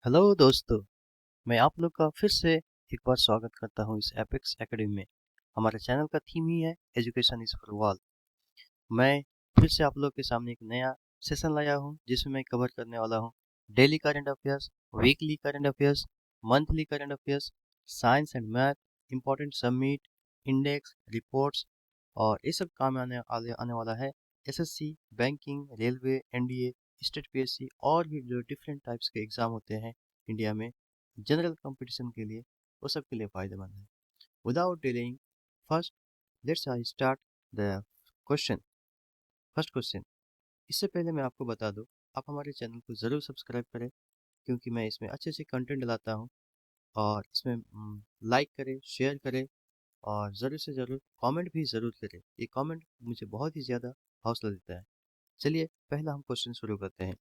Hello दोस्तों, मैं आप लोग का फिर से एक बार स्वागत करता हूँ इस एपेक्स एकेडमी में। हमारे चैनल का थीम ही है एजुकेशन इज फॉर ऑल। मैं फिर से आप लोग के सामने एक नया सेशन लाया हूँ जिसमें मैं कवर करने वाला हूँ daily current affairs, weekly current affairs, monthly current affairs, science and math, important submit, index, reports और ये सब काम आने वाला है SSC, banking, railway, NDA, state PSC और भी जो डिफरेंट टाइप्स के एग्जाम होते हैं इंडिया में जनरल कंपटीशन के लिए, वो सब के लिए फायदेमंद है। Without delaying, first let's I start the question. First question, इससे पहले मैं आपको बता दूं, आप हमारे चैनल को ज़रूर सब्सक्राइब करें क्योंकि मैं इसमें अच्छे अच्छे कंटेंट लाता हूं। और इसमें लाइक करें, शेयर करें और ज़रूर से ज़रूर कमेंट भी ज़रूर करें। ये कमेंट मुझे बहुत ही ज़्यादा हौसला देता है। चलिए पहला हम क्वेश्चन शुरू करते हैं।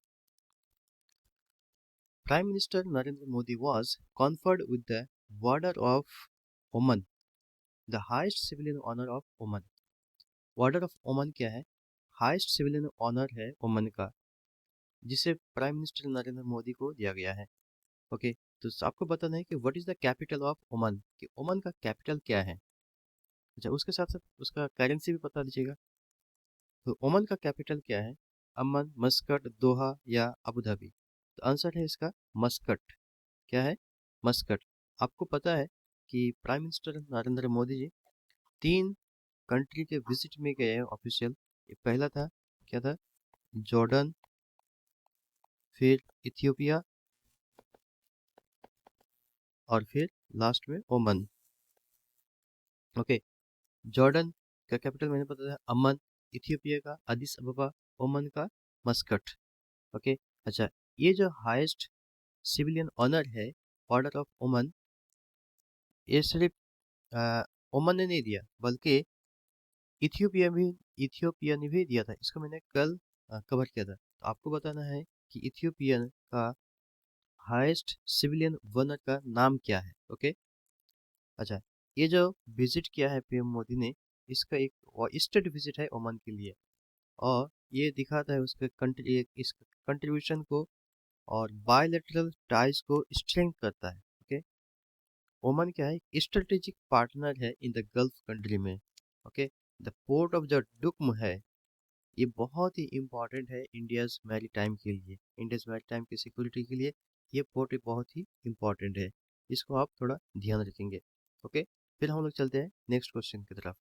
Prime minister Narendra Modi was conferred with the Order of Oman, the highest civilian honor of Oman। Order of ओमन क्या है? हाईएस्ट सिविलियन ऑनर है ओमन का, जिसे प्राइम मिनिस्टर नरेंद्र मोदी को दिया गया है। ओके, तो आपको बताना है कि what is the capital of ओमन, कि ओमन का कैपिटल क्या है। अच्छा, उसके साथ साथ उसका करेंसी भी बता दीजिएगा। तो ओमन का कैपिटल क्या है? अमन, मस्कट, दोहा या अबू धाबी? तो आंसर है इसका मस्कट। क्या है? मस्कट। आपको पता है कि prime minister Narendra Modi ji 3 country के विजिट में गए हैं ऑफिशियल। पहला था, क्या था? जॉर्डन, फिर इथियोपिया और फिर लास्ट में ओमन। ओके, जॉर्डन का कैपिटल मैंने बताया अमन, इथियोपिया का अदिस अबबा, ओमन का मस्कट। ओके, अच्छा, ये जो हाईएस्ट सिविलियन ऑनर है, ऑर्डर ऑफ ओमन, ये सिर्फ ओमन ने नहीं दिया बल्कि इथियोपिया ने भी दिया था। इसको मैंने कल कवर किया था। तो आपको बताना है कि इथियोपिया का हाईएस्ट सिविलियन ऑनर का नाम क्या है। ओके, अच्छा, ये जो विजिट किया है पीएम मोदी ने, इसका एक स्टेट विजिट है ओमान के लिए। और ये दिखाता है उसके कंट्री इस कंट्रीब्यूशन को और बायलैटरल टाइज को स्ट्रेंथ करता है। ओके, ओमान क्या है? स्ट्रेटेजिक पार्टनर है इन द गल्फ कंट्री में। Okay, the port of the Duqm है, ये बहुत ही इम्पोर्टेंट है इंडियाज मैरीटाइम के लिए, इंडियाज मैरीटाइम की सिक्योरिटी के लिए ये पोर्ट बहुत ही इम्पोर्टेंट है। इसको आप थोड़ा ध्यान रखेंगे। ओके, फिर हम लोग चलते हैं नेक्स्ट क्वेश्चन की तरफ।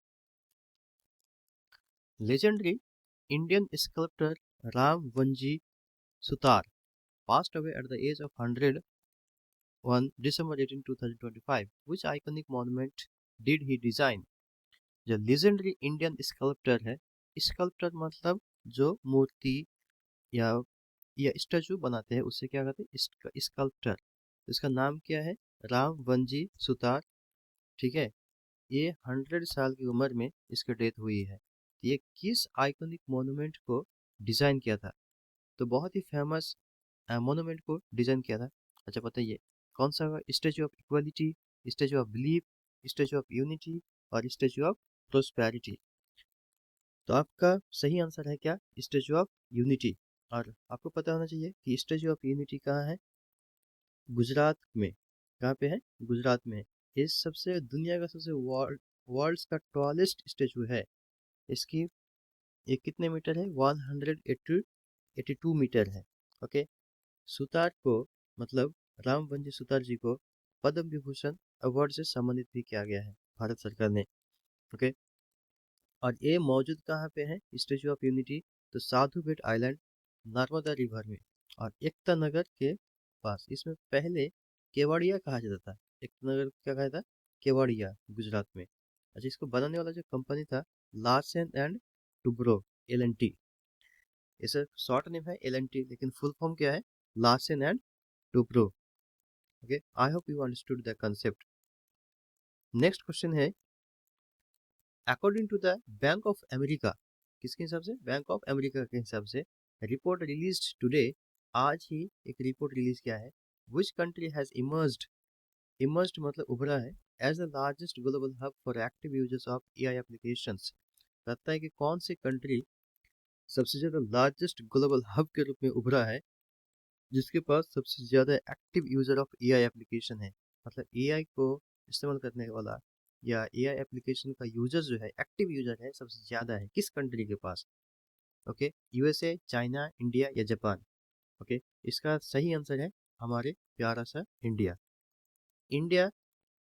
Legendary Indian sculptor Ram वंजी Sutar passed away at the age of 101 December 18, 2025. Which iconic monument did he design? जो legendary इंडियन स्कल्प्टर है, स्कल्प्टर मतलब जो मूर्ति या स्टैचू बनाते हैं उससे क्या कहते हैं? स्कल्प्टर। इसका नाम क्या है? राम वंजी सुतार। ठीक है, ये 100 साल की उम्र में इसकी डेथ हुई है। ये किस आइकॉनिक मोन्यूमेंट को डिजाइन किया था? तो बहुत ही फेमस मोन्यूमेंट को डिजाइन किया था। अच्छा, बताइए कौन सा? Statue of equality, statue of belief, statue of unity और स्टैचू ऑफ प्रोस्पेरिटी? तो आपका सही आंसर है क्या? Statue of unity. और आपको पता होना चाहिए कि स्टैचू ऑफ यूनिटी कहाँ है? गुजरात में। कहाँ पे है? गुजरात में। ये सबसे दुनिया का सबसे वर्ल्ड का टॉलेस्ट स्टैचू है। इसकी ये कितने मीटर है? 182 मीटर है। ओके, सुतार को मतलब रामवंजी सुतार जी को पद्म विभूषण अवार्ड से सम्मानित भी किया गया है भारत सरकार ने। ओके, और ये मौजूद कहाँ पे है स्टेचू ऑफ यूनिटी? तो साधु बेट आइलैंड, नर्मदा रिवर में और एकता नगर के पास। इसमें पहले केवड़िया कहा जाता था। एकता नगर क्या कहा था? केवड़िया, गुजरात में। अच्छा, इसको बनाने वाला जो कंपनी था, लार्सन एंड टुब्रो, LNT। इसे शॉर्ट नेम है LNT, लेकिन फुल फॉर्म क्या है? Larsen and Toubro. Okay, I hope you understood the concept. Next question है, according to the bank of America, किसके हिसाब से? बैंक ऑफ अमेरिका के हिसाब से रिपोर्ट रिलीज्ड टुडे, आज ही एक रिपोर्ट रिलीज किया है। विच कंट्री हैज इमर्ज्ड मतलब उभरा है, as the largest global hub for active users of AI applications? कहता है कि कौन सी कंट्री सबसे ज्यादा लार्जेस्ट ग्लोबल हब के रूप में उभरा है जिसके पास सबसे ज़्यादा active user of AI application है, मतलब एआई को इस्तेमाल करने वाला या एआई एप्लीकेशन का यूजर जो है, एक्टिव यूजर है, सबसे ज़्यादा है किस कंट्री के पास? ओके, यूएसए, चाइना, इंडिया या जापान? ओके, इसका सही आंसर है हमारे प्यारा सा इंडिया। इंडिया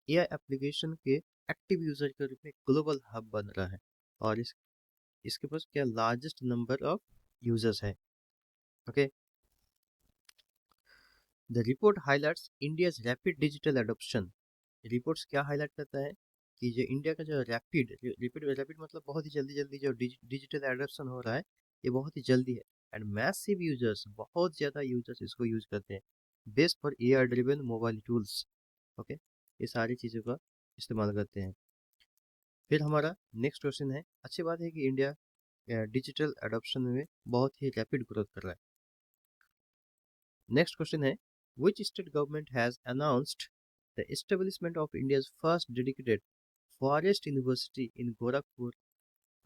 एआई एप्लीकेशन के एक्टिव यूजर के रूप में ग्लोबल हब बन रहा है और इसके पास क्या लार्जेस्ट नंबर ऑफ यूजर्स है। Okay, the report highlights India's rapid digital adoption. Reports क्या हाईलाइट करता है कि जो इंडिया का जो रैपिड रैपिड रैपिड मतलब बहुत ही जल्दी जल्दी जो डिजिटल एडॉप्शन हो रहा है, ये बहुत ही जल्दी है। एंड मैसिव यूजर्स, बहुत ज़्यादा यूजर्स इसको यूज करते हैं। Best for AI driven mobile tools. Okay, ये सारी चीज़ों का इस्तेमाल करते हैं। फिर हमारा नेक्स्ट क्वेश्चन है, अच्छी बात है कि इंडिया डिजिटल एडॉप्शन में बहुत ही रैपिड ग्रोथ कर रहा है। नेक्स्ट क्वेश्चन है, which state government has announced the establishment of India's first dedicated forest university in Gorakhpur,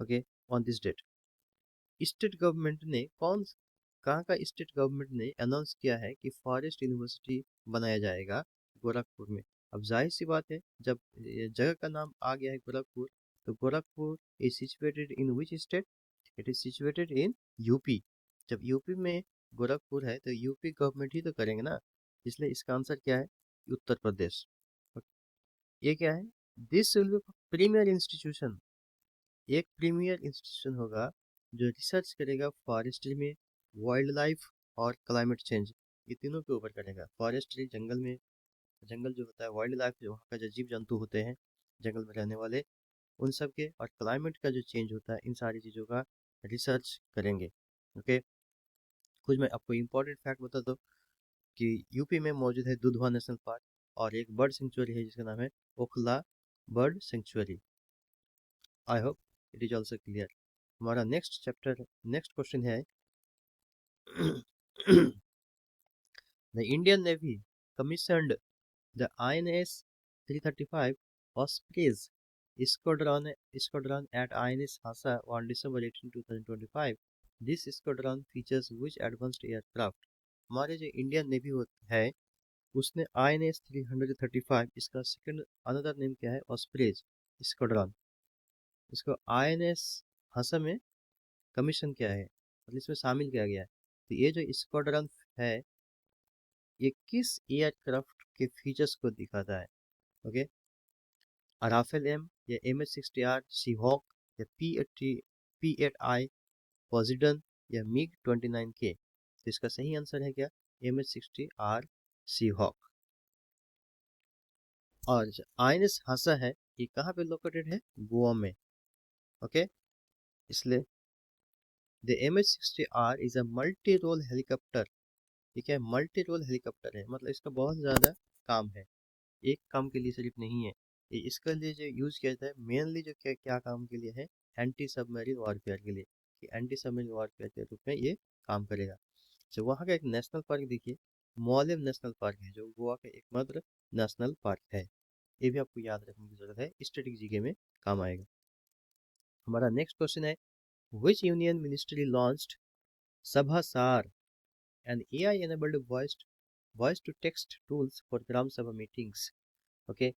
okay, on this date? State government ने कहाँ का स्टेट गवर्नमेंट ने अनाउंस किया है कि फॉरेस्ट यूनिवर्सिटी बनाया जाएगा गोरखपुर में? अब जाहिर सी बात है, जब जगह का नाम आ गया है गोरखपुर, तो Gorakhpur is situated in which state? It is situated in UP. जब यूपी में गोरखपुर है तो यूपी गवर्नमेंट ही तो करेंगे ना, इसलिए इसका आंसर क्या है? उत्तर प्रदेश। ये क्या है? This will be premier institution, एक प्रीमियर इंस्टीट्यूशन होगा जो रिसर्च करेगा फॉरेस्ट्री में, वाइल्ड लाइफ और क्लाइमेट चेंज, ये तीनों के ऊपर करेगा। फॉरेस्ट्री जंगल में, जंगल जो होता है, वाइल्ड लाइफ जो वहाँ का जो जीव जंतु होते हैं जंगल में रहने वाले, उन सब के, और क्लाइमेट का जो चेंज होता है, इन सारी चीज़ों का रिसर्च करेंगे। ओके, कुछ मैं आपको इम्पोर्टेंट फैक्ट बता दूँ कि यूपी में मौजूद है दुधवा नेशनल पार्क और एक बर्ड सेंचुरी है जिसका नाम है Okhla bird sanctuary. I hope it is also clear. हमारा नेक्स्ट क्वेश्चन है, the Indian navy commissioned the INS 335 Ospreys squadron at INS Hassa on December 18, 2025. This squadron features which advanced aircraft? हमारे जो Indian navy है उसने INS 335, इसका second another name क्या है? ऑस्प्रेज squadron. इसको INS हसा में कमीशन किया है, मतलब इसमें शामिल किया गया है। तो ये जो स्क्वाड्रन है, ये किस एयरक्राफ्ट के फीचर्स को दिखाता है? ओके, राफेल एम या MH-60R सीहॉक या P8I पॉजिडन या MiG-29K? तो इसका सही आंसर है क्या? MH-60R Seahawk. और INS हासा है, ये कहाँ पे लोकेटेड है? गोवा में। ओके, इसलिए the MH-60R is a multi role helicopter. ये क्या है? मल्टी रोल हेलीकॉप्टर है, मतलब इसका बहुत ज़्यादा काम है, एक काम के लिए सिर्फ नहीं है। ये इसके लिए जो यूज़ किया जाता है मेनली, जो क्या क्या काम के लिए है? एंटी सबमरीन वॉरफेयर के लिए, कि एंटी सबमरीन वॉरफेयर के रूप में ये काम करेगा। तो वहाँ का एक नेशनल पार्क देखिए, मोलेम नेशनल पार्क है, जो गोवा का एकमात्र नेशनल पार्क है। ये भी आपको याद रखने की जरूरत है, स्टैटिक जीके में काम आएगा। हमारा नेक्स्ट क्वेश्चन है, which union ministry launched Sabhasaar, an AI enabled voice to text tools for gram sabha meetings? Okay,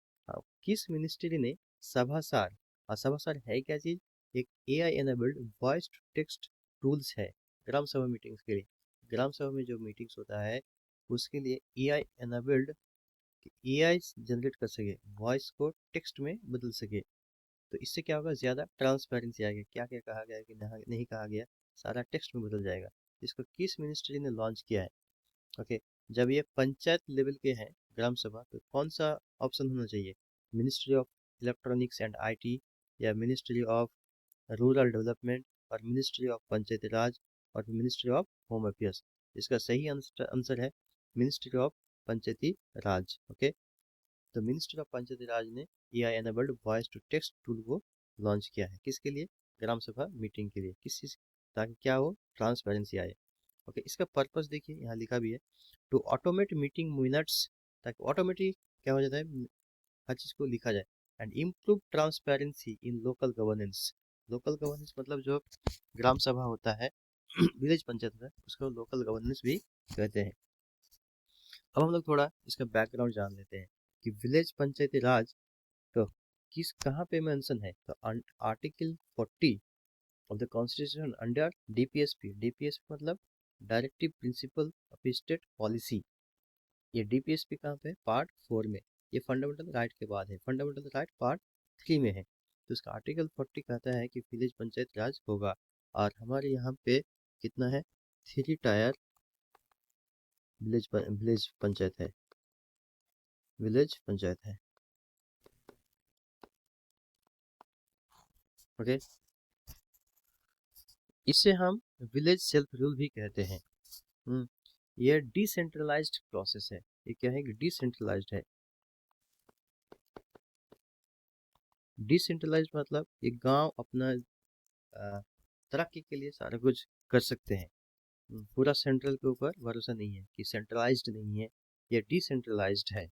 किस मिनिस्ट्री ने सभासार, और सभासार है क्या चीज? एक AI enabled voice to text tools है ग्राम सभा मीटिंग्स के लिए। ग्राम सभा में जो मीटिंग्स होता है उसके लिए AI enabled, AI जनरेट कर सके, वॉइस को टेक्स्ट में बदल सके। तो इससे क्या होगा? ज़्यादा ट्रांसपेरेंसी आएगी, क्या क्या कहा गया है कि नहीं कहा गया, सारा टेक्स्ट में बदल जाएगा। इसको किस मिनिस्ट्री ने लॉन्च किया है? ओके, जब ये पंचायत लेवल के हैं ग्राम सभा, तो कौन सा ऑप्शन होना चाहिए? Ministry of electronics and IT, या मिनिस्ट्री ऑफ रूरल डेवलपमेंट, और मिनिस्ट्री ऑफ पंचायती राज, और मिनिस्ट्री ऑफ होम अफेयर्स? इसका सही आंसर है ministry of Panchayati Raj. Okay, तो मिनिस्ट्री ऑफ पंचायती राज ने AI enabled voice to text tool को लॉन्च किया है, किसके लिए? ग्राम सभा मीटिंग के लिए। किस चीज़? ताकि क्या हो? ट्रांसपेरेंसी आए। ओके, इसका पर्पस देखिए, यहाँ लिखा भी है, टू ऑटोमेट मीटिंग मिनट्स, ताकि ऑटोमेटिक क्या हो जाता है, हर चीज़ को लिखा जाए। And improve transparency in local governance. Local governance मतलब जो ग्राम सभा होता है, विलेज पंचायत होता है, उसको लोकल गवर्नेंस भी कहते हैं। अब हम लोग थोड़ा इसका बैकग्राउंड जान लेते हैं कि विलेज पंचायती राज तो कहाँ पे मेंशन है। तो article 40 of the constitution under DPSP. DPSP मतलब directive principle of state policy. ये डीपीएसपी कहाँ पे, पार्ट 4 में। ये फंडामेंटल राइट के बाद है, फंडामेंटल राइट पार्ट 3 में है। तो इसका आर्टिकल 40 कहता है कि विलेज पंचायत राज होगा। और हमारे यहाँ पे कितना है, 3 टायर विलेज पंचायत है, विलेज पंचायत है। ओके, इसे हम विलेज सेल्फ रूल भी कहते हैं। ये डिसेंट्रलाइज्ड प्रोसेस है। ये क्या है कि डिसेंट्रलाइज्ड है। डिसेंट्रलाइज्ड मतलब एक गांव अपना तरक्की के लिए सारा कुछ कर सकते हैं। पूरा सेंट्रल के ऊपर भरोसा नहीं है, कि सेंट्रलाइज्ड नहीं है, ये डिसेंट्रलाइज्ड है।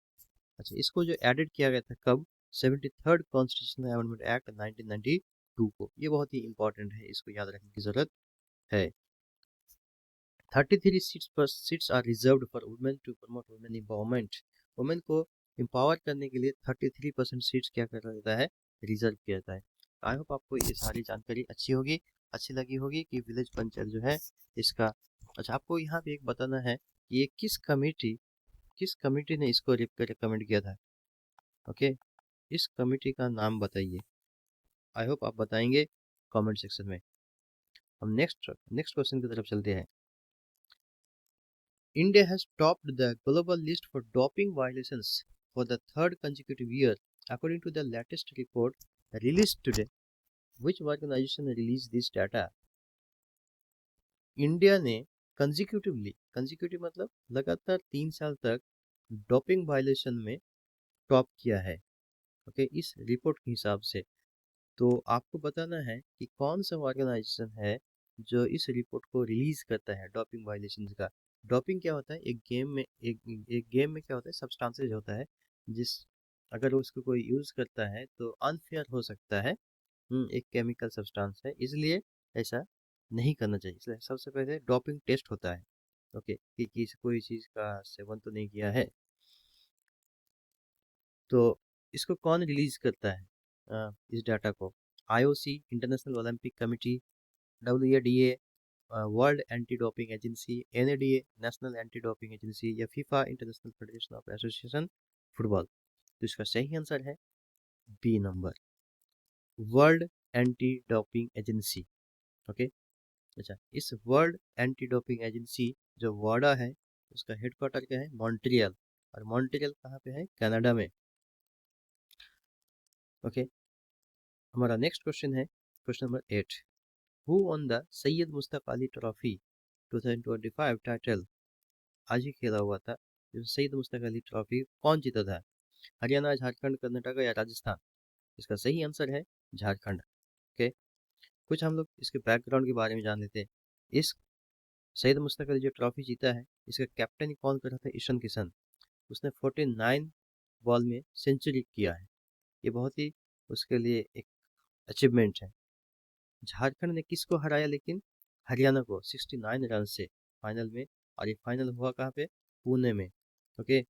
अच्छा, इसको जो एडिट किया गया था कब, 73rd कॉन्स्टिट्यूशनल अमेंडमेंट एक्ट 1992 को। ये बहुत ही इंपॉर्टेंट है, इसको याद रखने की जरूरत है। 33 seats are reserved for women to promote women empowerment. Women को एम्पावर करने के लिए 33% सीट्स क्या कर रहता है, रिजर्व किया जाता है। आई होप आपको ये सारी जानकारी अच्छी लगी होगी कि विलेज पंचायत जो है इसका। अच्छा, आपको यहाँ पे एक बताना है कि ये किस कमेटी ने इसको रिकमेंड किया था। ओके, इस कमेटी का नाम बताइए। आई होप आप बताएंगे कमेंट सेक्शन में। हम नेक्स्ट क्वेश्चन की तरफ चलते हैं। India has topped the global list for doping violations for the third consecutive year, according to the latest report released today. Which organization released this data? India ने consecutive मतलब लगातार 3 साल तक डोपिंग वायलेशन में टॉप किया है। Okay, इस report के हिसाब से। तो आपको बताना है कि कौन सा ऑर्गेनाइजेशन है जो इस रिपोर्ट को रिलीज करता है डोपिंग वायलेशन का। डोपिंग क्या होता है, एक गेम में क्या होता है, सब्सटेंसेज होता है जिस अगर उसको कोई यूज करता है तो अनफेयर हो सकता है। एक केमिकल सब्सटेंस है, इसलिए ऐसा नहीं करना चाहिए। इसलिए सबसे पहले डोपिंग टेस्ट होता है। ओके, कि कोई चीज का सेवन तो नहीं किया है। तो इसको कौन रिलीज करता है, इस डाटा को? IOC, international olympic committee, W A D A, world anti doping agency, N A D A, national anti doping agency, या FIFA, international federation of association football. तो इसका सही आंसर है B number, world anti doping agency. Okay, अच्छा, इस वर्ल्ड एंटी डोपिंग एजेंसी जो वाडा है, उसका हेडक्वार्टर क्या है, मॉन्ट्रियल। और मॉन्ट्रियल कहाँ पे है, कनाडा में। ओके, हमारा नेक्स्ट क्वेश्चन है question number 8। Who on the Syed Mushtaq Ali trophy 2025 title? आज ही खेला हुआ था। सैयद मुश्ताक अली ट्रॉफी कौन जीता था, हरियाणा, झारखंड, कर्नाटक या राजस्थान? इसका सही आंसर है झारखंड। ओके, कुछ हम लोग इसके बैकग्राउंड के बारे में जान लेते हैं। इस सैयद मुश्ताक अली जो ट्रॉफी जीता है, इसका कैप्टन कौन कर रहा था, ईशान किशन। उसने 49 बॉल में सेंचुरी किया है। ये बहुत ही उसके लिए एक अचीवमेंट है। झारखंड ने किसको हराया लेकिन, हरियाणा को 69 रन से फाइनल में। और ये फाइनल हुआ कहाँ पे, पुणे में। Okay,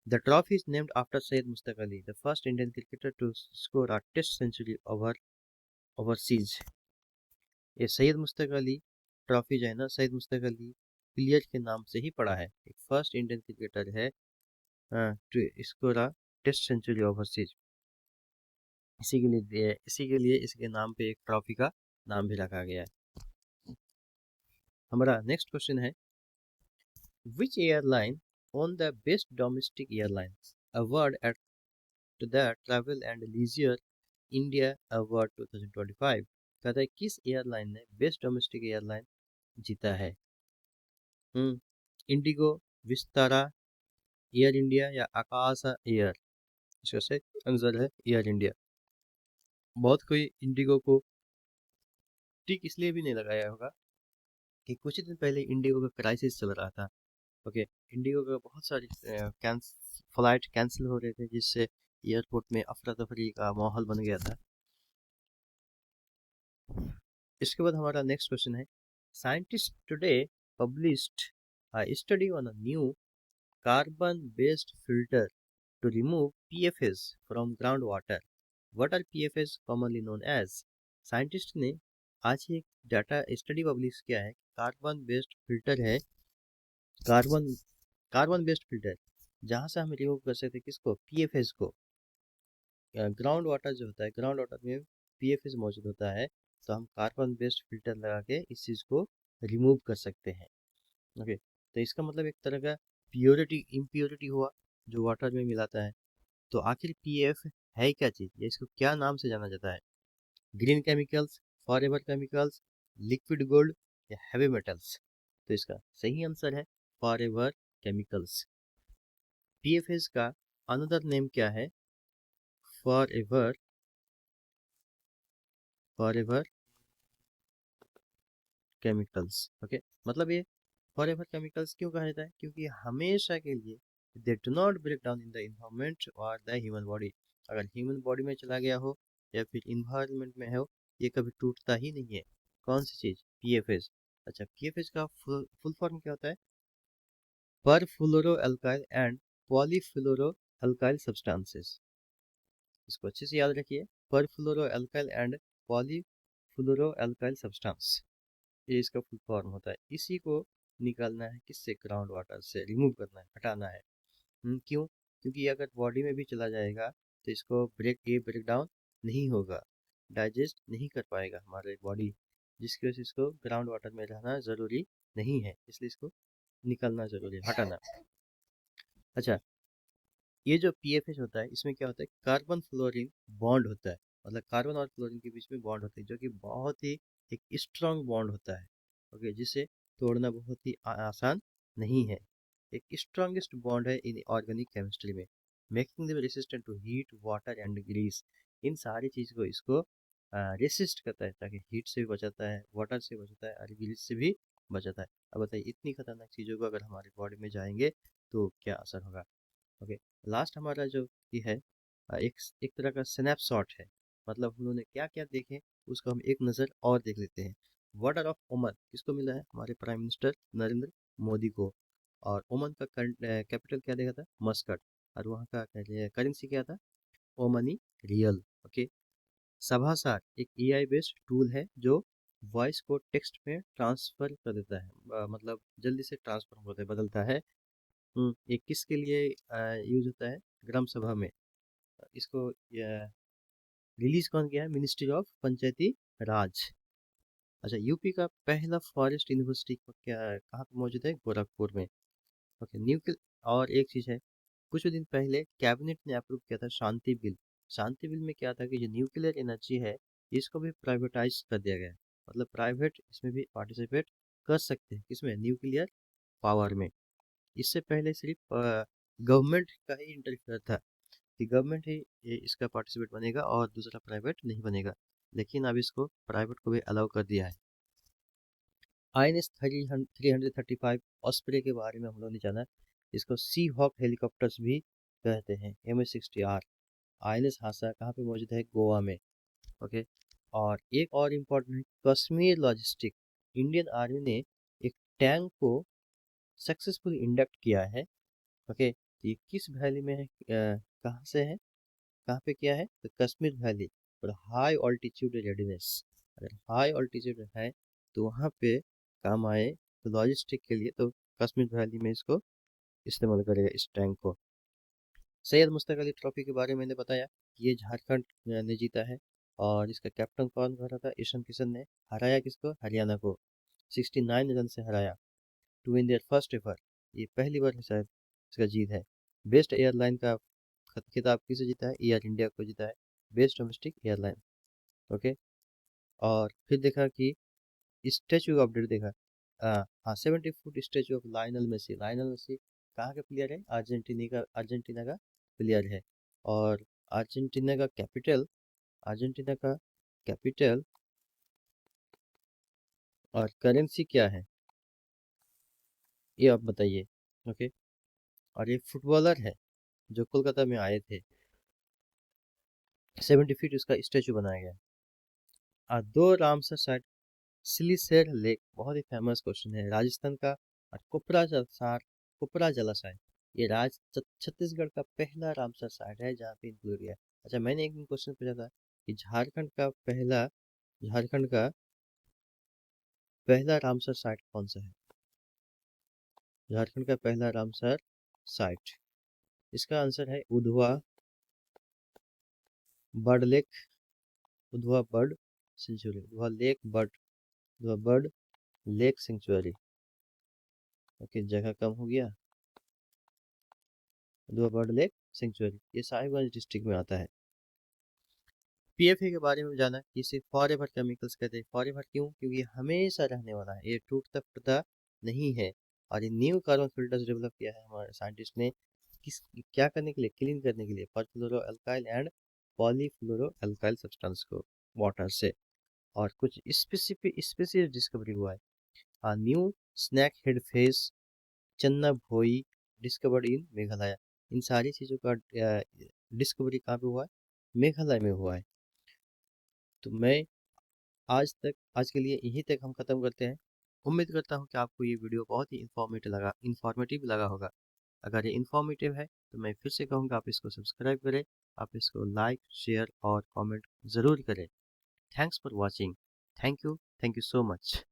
the trophy is named after Syed Mushtaq Ali, the first Indian cricketer to score a test century overseas. ये सैयद मुश्ताक अली ट्रॉफी जो है ना, सैयद मुश्ताक अली प्लेयर के नाम से ही पड़ा है। एक फर्स्ट इंडियन क्रिकेटर है to score a test century overseas. इसी के लिए इसके नाम पे एक ट्रॉफी का नाम भी रखा गया है। हमारा नेक्स्ट क्वेश्चन है, विच airline won the best domestic airlines award at the Travel and Leisure India Award 2025? कहता है किस एयरलाइन ने बेस्ट डोमेस्टिक एयरलाइन जीता है। इंडिगो, विस्तारा, एयर इंडिया या आकाशा एयर? इसका सही आंसर है एयर इंडिया। बहुत कोई इंडिगो को टिक इसलिए भी नहीं लगाया होगा कि कुछ दिन पहले इंडिगो का क्राइसिस चल रहा था। ओके, इंडिगो का बहुत सारी फ्लाइट कैंसिल हो रहे थे, जिससे एयरपोर्ट में अफरा तफरी का माहौल बन गया था। इसके बाद हमारा नेक्स्ट क्वेश्चन है, scientist today published a study on a new carbon based filter to remove PFAS from groundwater. What are PFAS commonly known as? Scientist ने आज ही एक डाटा स्टडी पब्लिश किया है। कार्बन बेस्ड फिल्टर है, carbon carbon based filter, जहाँ से हम remove कर सकते हैं किसको, PFAS को। ग्राउंड वाटर जो होता है, ग्राउंड वाटर में PFAS मौजूद होता है, तो हम कार्बन बेस्ड फिल्टर लगा के इस चीज़ को रिमूव कर सकते हैं। ओके, तो इसका मतलब एक तरह का प्योरिटी इम्प्योरिटी हुआ जो वाटर में मिलाता है। तो आखिर PF है क्या चीज़, या इसको क्या नाम से जाना जाता है? Green chemicals, forever chemicals, liquid gold या हैवी मेटल्स? तो इसका सही आंसर है फॉरएवर केमिकल्स। PFAS का अनदर नेम क्या है? Forever chemicals. ओके, मतलब ये फॉरएवर केमिकल्स क्यों कहा जाता है? क्योंकि हमेशा के लिए they do not break down in the environment और द ह्यूमन बॉडी। अगर ह्यूमन बॉडी में चला गया हो या फिर इन्वायरमेंट में हो, ये कभी टूटता ही नहीं है। कौन सी चीज़? PFAS। अच्छा, PFAS का फुल फॉर्म क्या होता है? पर फ्लोरो अल्काइल एंड पॉलीफ्लोरो अल्काइल सब्सटेंसेस। इसको अच्छे से याद रखिए, पर फ्लोरो अल्काइल एंड पॉलीफ्लोरो अल्काइल सब्सटेंस, ये इसका फुल फॉर्म होता है। इसी को निकालना है किससे? ग्राउंड वाटर से रिमूव करना है, हटाना है। क्यों? क्योंकि ये अगर बॉडी में भी चला जाएगा तो इसको ब्रेक डाउन नहीं होगा, डाइजेस्ट नहीं कर पाएगा हमारे बॉडी, जिसकी वजह से इसको ग्राउंड वाटर में रहना ज़रूरी नहीं है, इसलिए इसको निकालना ज़रूरी है, हटाना। अच्छा, ये जो PFAS होता है, इसमें क्या होता है? कार्बन फ्लोरीन बॉन्ड होता है, मतलब कार्बन और फ्लोरीन के बीच में बॉन्ड होता है, जो कि बहुत ही एक स्ट्रांग बॉन्ड होता है। ओके, जिसे तोड़ना बहुत ही आसान नहीं है। एक स्ट्रांगेस्ट बॉन्ड है इन ऑर्गेनिक केमिस्ट्री में, making them resistant to heat, water and grease. इन सारी चीज़ को इसको रेसिस्ट करता है, ताकि हीट से भी बचाता है, वाटर से बचाता है और ग्रीस से भी बचाता है। अब बताइए, इतनी खतरनाक चीज़ों को अगर हमारे बॉडी में जाएंगे तो क्या असर होगा? ओके, लास्ट हमारा जो ये है एक एक तरह का स्नैपशॉट है, मतलब उन्होंने क्या क्या देखे उसको हम एक नज़र और देख लेते हैं। वाटर ऑफ ओमान किसको मिला है? हमारे प्राइम मिनिस्टर नरेंद्र मोदी को। और ओमान का कैपिटल क्या देखा था? मस्कट। और वहाँ का करेंसी क्या था? Omani real. ओके, सभासार एक AI बेस्ड टूल है जो वॉइस को टेक्स्ट में ट्रांसफर कर देता है, मतलब जल्दी से ट्रांसफर होता है, बदलता है। ये किसके लिए यूज होता है? ग्राम सभा में। इसको रिलीज कौन किया है? मिनिस्ट्री ऑफ पंचायती राज। अच्छा, यूपी का पहला फॉरेस्ट यूनिवर्सिटी क्या कहाँ पे मौजूद है? गोरखपुर में। Okay, nuclear. और एक चीज़ है, कुछ दिन पहले कैबिनेट ने अप्रूव किया था शांति बिल। शांति बिल में क्या था कि जो न्यूक्लियर एनर्जी है, इसको भी प्राइवेटाइज कर दिया गया है, मतलब प्राइवेट इसमें भी पार्टिसिपेट कर सकते हैं। किसमें? न्यूक्लियर पावर में। इससे पहले सिर्फ गवर्नमेंट का ही इंटरफेयर था कि गवर्नमेंट ही इसका पार्टिसिपेट बनेगा और दूसरा प्राइवेट नहीं बनेगा, लेकिन अब इसको प्राइवेट को भी अलाउ कर दिया है। INS 335 ऑस्प्रे के बारे में हम लोग ने जाना। इसको सी हॉक हेलीकॉप्टर्स भी कहते हैं। MS-60R INS हादसा कहाँ पे मौजूद है? गोवा में। ओके, और एक और इम्पोर्टेंट है कश्मीर लॉजिस्टिक। इंडियन आर्मी ने एक टैंक को सक्सेसफुली इंडक्ट किया है। ओके, ये किस वैली में है? कहाँ से है? कहाँ पे किया है? तो कश्मीर वैली। और हाई ऑल्टीट्यूड रेडीनेस, अगर हाई ऑल्टीट्यूड है तो वहाँ पे काम आए तो लॉजिस्टिक के लिए, तो कश्मीर वैली में इसको इस्तेमाल करेगा, इस टैंक को। सैयद मुश्ताक अली ट्रॉफी के बारे में मैंने बताया, ये झारखंड ने जीता है। और इसका कैप्टन कौन रहा था? ईशान किशन ने। हराया किसको? हरियाणा को 69 रन से हराया, to win their first ever. ये पहली बार शायद इसका जीत है। बेस्ट एयरलाइन का खिताब किसे जीता है? एयर इंडिया को जीता है, बेस्ट डोमेस्टिक एयरलाइन। ओके, और फिर देखा कि स्टेचू ऑफ डेट देखा। हाँ, 70 foot statue of Lionel Messi. Lionel Messi कहाँ के प्लेयर है? अर्जेंटीना का प्लेयर है। और अर्जेंटीना का कैपिटल अर्जेंटीना का कैपिटल और करेंसी क्या है, ये आप बताइए। ओके, और ये फुटबॉलर है जो कोलकाता में आए थे। 70 फीट उसका स्टेचू बनाया गया है। दो रामसर साइट सिलिसेर लेक बहुत ही फेमस क्वेश्चन है, राजस्थान का। और कुपरा जलाशय ये छत्तीसगढ़ का पहला रामसर साइट है जहाँ पे इंक्लूड किया है। अच्छा, मैंने एक दिन क्वेश्चन पूछा था कि झारखंड का पहला रामसर साइट कौन सा है। झारखंड का पहला रामसर साइट, इसका आंसर है Udhwa bird lake, Udhwa bird sanctuary, Udhwa bird lake sanctuary. Okay, जगह कम हो गया। उधवा बर्ड लेक सेंचुरी, ये साहिबगंज डिस्ट्रिक्ट में आता है। पीएफए के बारे में जाना कि इसे फॉरएवर केमिकल्स कहते हैं। फॉरएवर क्यों? क्योंकि ये हमेशा रहने वाला है, ये टूटता फूटता नहीं है। और ये न्यू कार्बन फिल्टर्स डेवलप किया है हमारे साइंटिस्ट ने, किस क्या करने के लिए? क्लीन करने के लिए परफ्लोरो अल्काइल एंड पॉलीफ्लोरो अल्काइल सब्सटेंस को वाटर से। और कुछ स्पेसिफिक डिस्कवरी हुआ है। न्यू स्नैक हेड फेस चन्ना भोई डिस्कवर्ड इन मेघालय। इन सारी चीज़ों का डिस्कवरी कहाँ पे हुआ है? मेघालय में हुआ है। तो मैं आज के लिए यहीं तक हम ख़त्म करते हैं। उम्मीद करता हूँ कि आपको ये वीडियो बहुत ही इन्फॉर्मेटिव लगा होगा। अगर ये इन्फॉर्मेटिव है तो मैं फिर से कहूँगा आप इसको सब्सक्राइब करें, आप इसको लाइक शेयर और कमेंट ज़रूर करें। Thanks for watching. Thank you so much.